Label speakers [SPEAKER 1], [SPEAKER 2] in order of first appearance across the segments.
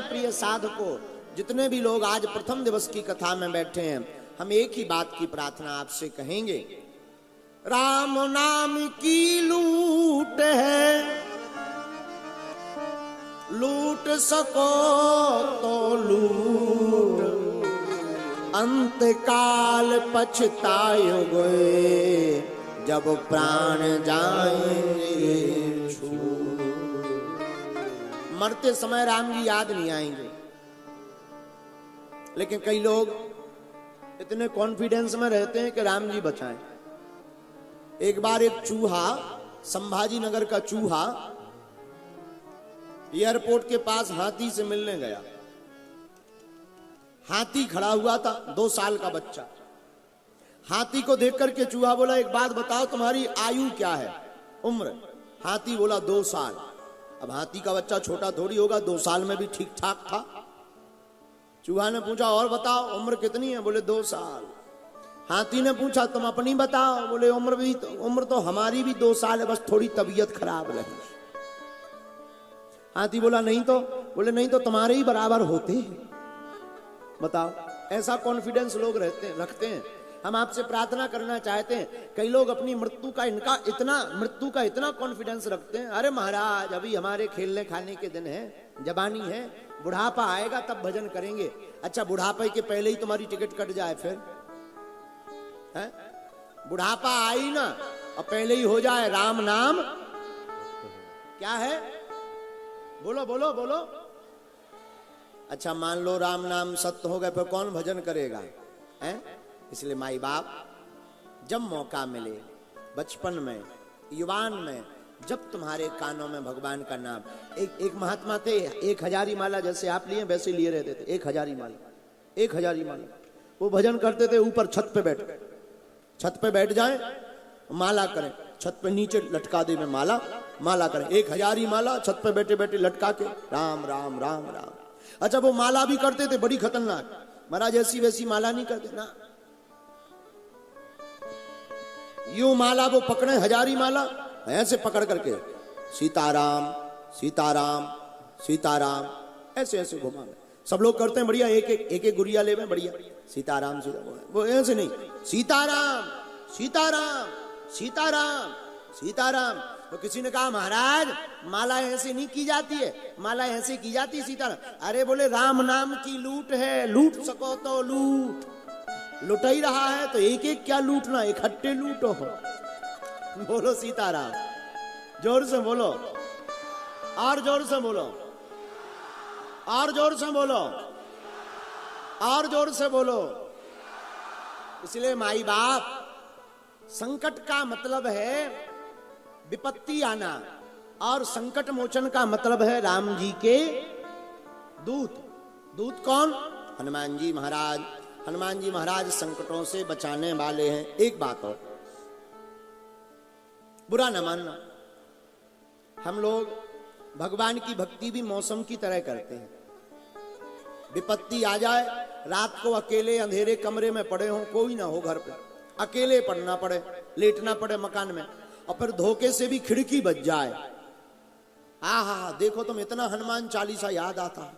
[SPEAKER 1] प्रिय साधकों, जितने भी लोग आज प्रथम दिवस की कथा में बैठे हैं, हम एक ही बात की प्रार्थना आपसे कहेंगे। राम नाम की लूट है, लूट सको तो लूट, अंत काल पछताओगे जब प्राण जाएंगे छूट। मरते समय राम जी याद नहीं आएंगे, लेकिन कई लोग इतने कॉन्फिडेंस में रहते हैं कि राम जी बचाएं। एक बार एक चूहा, संभाजी नगर का चूहा, एयरपोर्ट के पास हाथी से मिलने गया। हाथी खड़ा हुआ था, 2 साल का बच्चा। हाथी को देख करके चूहा बोला, एक बात बताओ, तुम्हारी आयु क्या है, उम्र? हाथी बोला 2 साल। अब हाथी का बच्चा छोटा थोड़ी होगा, 2 साल में भी ठीक ठाक था। चूहा ने पूछा, और बताओ उम्र कितनी है? बोले 2 साल। हाथी ने पूछा, तुम अपनी बताओ? बोले उम्र तो हमारी भी 2 साल है, बस थोड़ी तबीयत खराब रही। हाथी बोला नहीं तो? बोले नहीं तो तुम्हारे ही बराबर होते हैं। बताओ, ऐसा कॉन्फिडेंस लोग रखते हैं। हम आपसे प्रार्थना करना चाहते हैं, कई लोग अपनी मृत्यु का इतना कॉन्फिडेंस रखते हैं। अरे महाराज, अभी हमारे खेलने खाने के दिन है, जवानी है, बुढ़ापा आएगा तब भजन करेंगे। अच्छा, बुढ़ापे के पहले ही तुम्हारी टिकट कट जाए फिर है? बुढ़ापा आई ना और पहले ही हो जाए राम नाम, क्या है? बोलो बोलो बोलो। अच्छा, मान लो राम नाम सत्य हो गए, फिर कौन भजन करेगा? हैं? इसलिए माई बाप, जब मौका मिले, बचपन में, युवान में, जब तुम्हारे कानों में भगवान का नाम। एक महात्मा थे, 1000 माला जैसे आप लिए वैसे लिए रहते थे। 1000 माला वो भजन करते थे। ऊपर छत पे बैठ जाए, माला करें, छत पे नीचे लटका दे में माला करें। 1000 माला छत पे बैठे बैठे लटका के राम राम राम राम। अच्छा, वो माला भी करते थे बड़ी खतरनाक, महाराज ऐसी वैसी माला नहीं करते ना। यूं माला वो पकड़े, 1000 माला ऐसे पकड़ करके सीताराम सीताराम सीताराम ऐसे ऐसे घुमा। सब लोग करते हैं बढ़िया, एक गुड़िया ले में बढ़िया सीताराम सीताराम। वो ऐसे नहीं, सीताराम सीताराम सीताराम सीताराम। तो किसी ने कहा, महाराज माला ऐसे नहीं की जाती है, माला ऐसे की जाती है सीताराम। अरे बोले राम नाम की लूट है, लूट सको तो लूट। लुट ही रहा है तो एक एक क्या लूटना, इकट्ठे लूटो। बोलो सीताराम, जोर से बोलो, और जोर से बोलो, और जोर से बोलो, और जोर से बोलो। इसलिए माई बाप, संकट का मतलब है विपत्ति आना, और संकट मोचन का मतलब है राम जी के दूत। दूत कौन? हनुमान जी महाराज। हनुमान जी महाराज संकटों से बचाने वाले हैं। एक बात और, बुरा न मानना, हम लोग भगवान की भक्ति भी मौसम की तरह करते हैं। विपत्ति आ जाए, रात को अकेले अंधेरे कमरे में पड़े हो, कोई ना हो घर पे, अकेले पड़ना पड़े, लेटना पड़े मकान में, और फिर धोखे से भी खिड़की बच जाए। आहा, देखो तुम, इतना हनुमान चालीसा याद आता,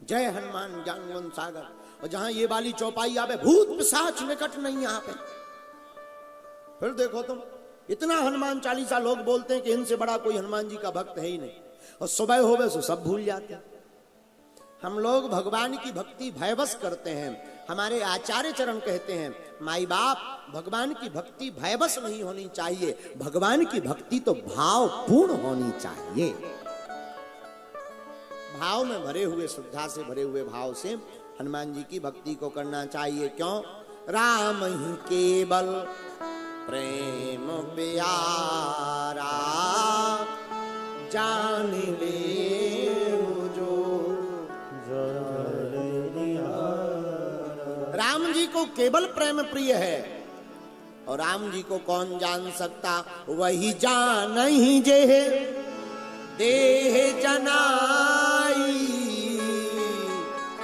[SPEAKER 1] जय हनुमान ज्ञान सागर। और जहां ये वाली चौपाई आवे, भूत पिशाच निकट नहीं यहाँ पे, फिर देखो तुम, इतना हनुमान चालीसा लोग बोलते हैं कि इनसे बड़ा कोई हनुमान जी का भक्त है ही नहीं, और सुबह होवे तो सब भूल जाते हैं। हम लोग भगवान की भक्ति भयवश करते हैं। हमारे आचार्य चरण कहते हैं, माई बाप, भगवान की भक्ति भयवश नहीं होनी चाहिए, भगवान की भक्ति तो भावपूर्ण होनी चाहिए। भाव में भरे हुए, श्रद्धा से भरे हुए भाव से हनुमान जी की भक्ति को करना चाहिए। क्यों? राम ही केवल प्रेम प्यारा, जान ले जो। राम जी को केवल प्रेम प्रिय है, और राम जी को कौन जान सकता? वही जान ही जे देह जनाई,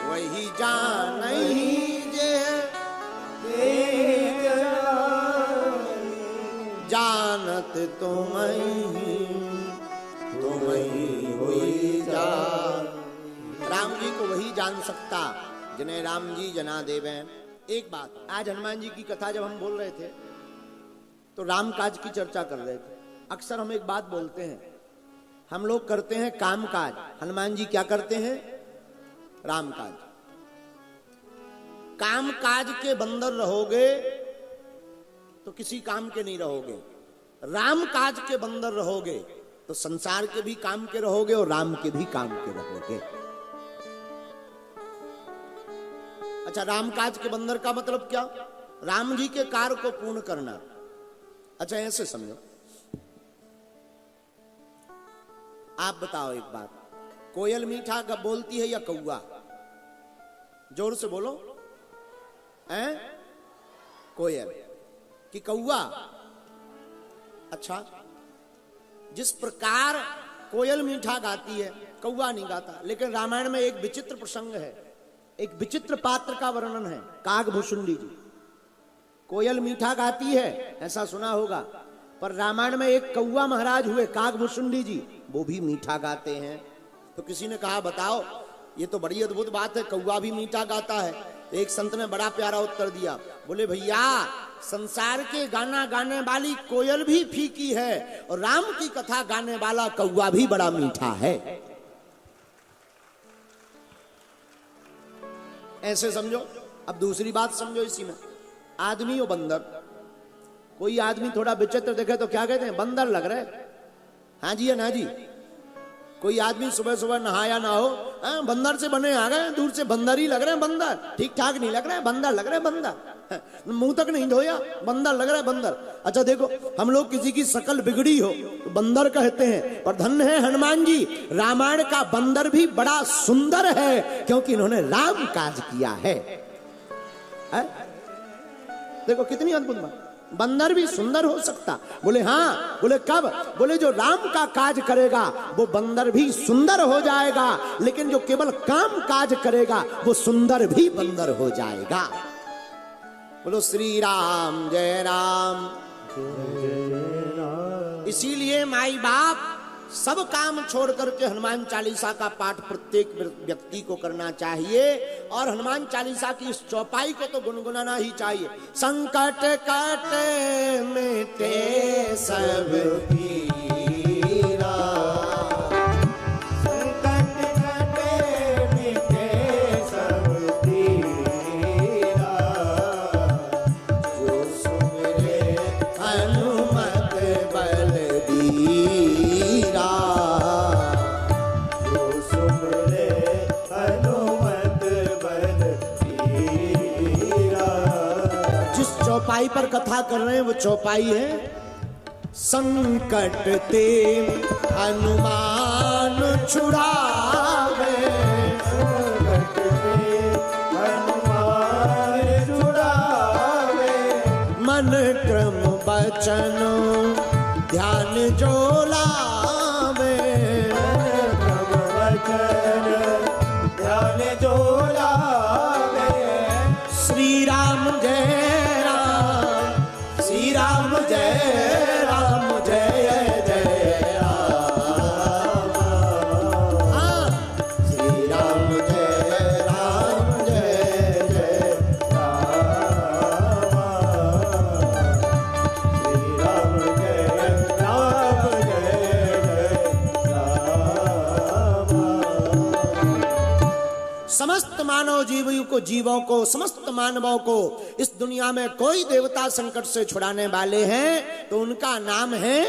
[SPEAKER 1] वही जान ही जे देह जनाई। जानत तुम ही हुई जान। राम जी को वही जान सकता जिन्हें राम जी जना देवे। एक बात, आज हनुमान जी की कथा जब हम बोल रहे थे तो राम काज की चर्चा कर रहे थे। अक्सर हम एक बात बोलते हैं, हम लोग करते हैं काम काज, हनुमान जी क्या करते हैं? राम काज। काम काज के बंदर रहोगे तो किसी काम के नहीं रहोगे, राम काज के बंदर रहोगे तो संसार के भी काम के रहोगे और राम के भी काम के रहोगे। अच्छा, राम काज के बंदर का मतलब क्या? राम जी के कार्य को पूर्ण करना। अच्छा, ऐसे समझो, आप बताओ एक बात, कोयल मीठा कब बोलती है या कौवा? जोर से बोलो, हैं? कोयल कि कौवा? अच्छा, जिस प्रकार कोयल मीठा गाती है कौवा नहीं गाता। लेकिन रामायण में एक विचित्र प्रसंग है, एक विचित्र पात्र का वर्णन है, कागभूषुंडी जी। कोयल मीठा गाती है ऐसा सुना होगा, पर रामायण में एक कौवा महाराज हुए कागभूषुंडी जी, वो भी मीठा गाते हैं। तो किसी ने कहा बताओ, ये तो बड़ी अद्भुत बात है, कौवा भी मीठा गाता है। तो एक संत ने बड़ा प्यारा उत्तर दिया, बोले भैया, संसार के गाना गाने वाली कोयल भी फीकी है और राम की कथा गाने वाला कौवा भी बड़ा मीठा है। ऐसे समझो। अब दूसरी बात समझो इसी में, आदमी और बंदर। कोई आदमी थोड़ा विचित्र देखे तो क्या कहते हैं? बंदर लग रहे। हाँ जी या ना जी? कोई आदमी सुबह सुबह नहाया ना हो, बंदर से बने आ गए, दूर से बंदर ही लग रहे हैं, बंदर ठीक ठाक नहीं लग रहे हैं, बंदर लग रहे हैं, बंदर मुंह तक नहीं धोया, बंदर लग रहा है, बंदर। अच्छा देखो, हम लोग किसी की शकल बिगड़ी हो तो बंदर कहते हैं, पर धन्य है हनुमान जी, रामायण का बंदर भी बड़ा सुंदर है क्योंकि इन्होंने राम काज किया है। देखो कितनी अद्भुत बात, बंदर भी सुंदर हो सकता। बोले हाँ, बोले कब? बोले जो राम का काज करेगा वो बंदर भी सुंदर हो जाएगा, लेकिन जो केवल काम काज करेगा वो सुंदर भी बंदर हो जाएगा। बोलो श्री राम जय राम। इसीलिए माई बाप सब काम छोड़ करके हनुमान चालीसा का पाठ प्रत्येक व्यक्ति को करना चाहिए, और हनुमान चालीसा की इस चौपाई को तो गुनगुनाना ही चाहिए। संकट काटे मिटे सब पीरा, संकट काटे मिटे सब पीरा, जो सुमिरे हनुमत बलबीरा, जो सुमिरे हनुमत बलबीरा। जिस चौपाई पर कथा कर रहे हैं वो चौपाई है संकट ते हनुमान छुड़ावे, संकट ते हनुमान छुड़ावे, मन क्रम बचन ध्यान जो लावे, मन क्रम बचन ध्यान जो लावे। श्री राम जय राम, श्री राम जय राम, जय जय राम। हाँ, श्री राम जय राम, जय जय राम, श्री राम जय राम, जय जय राम। समस्त मानव जीवों को समस्त मानवों को इस दुनिया में कोई देवता संकट से छुड़ाने वाले हैं तो उनका नाम है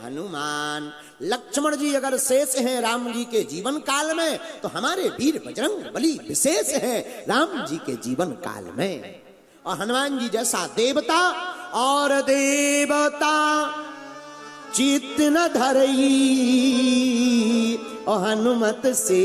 [SPEAKER 1] हनुमान। लक्ष्मण जी अगर शेष हैं राम जी के जीवन काल में, तो हमारे वीर बजरंग बली विशेष हैं राम जी के जीवन काल में। और हनुमान जी जैसा देवता और देवता चित्त न धरई, और हनुमत से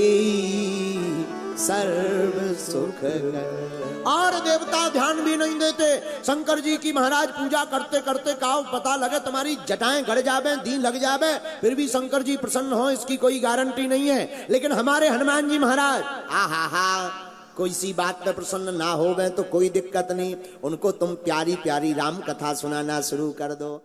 [SPEAKER 1] सर्व सुख कर। और देवता ध्यान भी नहीं देते। शंकर जी की महाराज पूजा करते करते काव पता लगे तुम्हारी जटाएं गड़ जावे, दी लग जावे, फिर भी शंकर जी प्रसन्न हो इसकी कोई गारंटी नहीं है। लेकिन हमारे हनुमान जी महाराज आहा, कोई सी बात में प्रसन्न ना हो गए तो कोई दिक्कत नहीं, उनको तुम प्यारी प्यारी राम कथा सुनाना शुरू कर दो।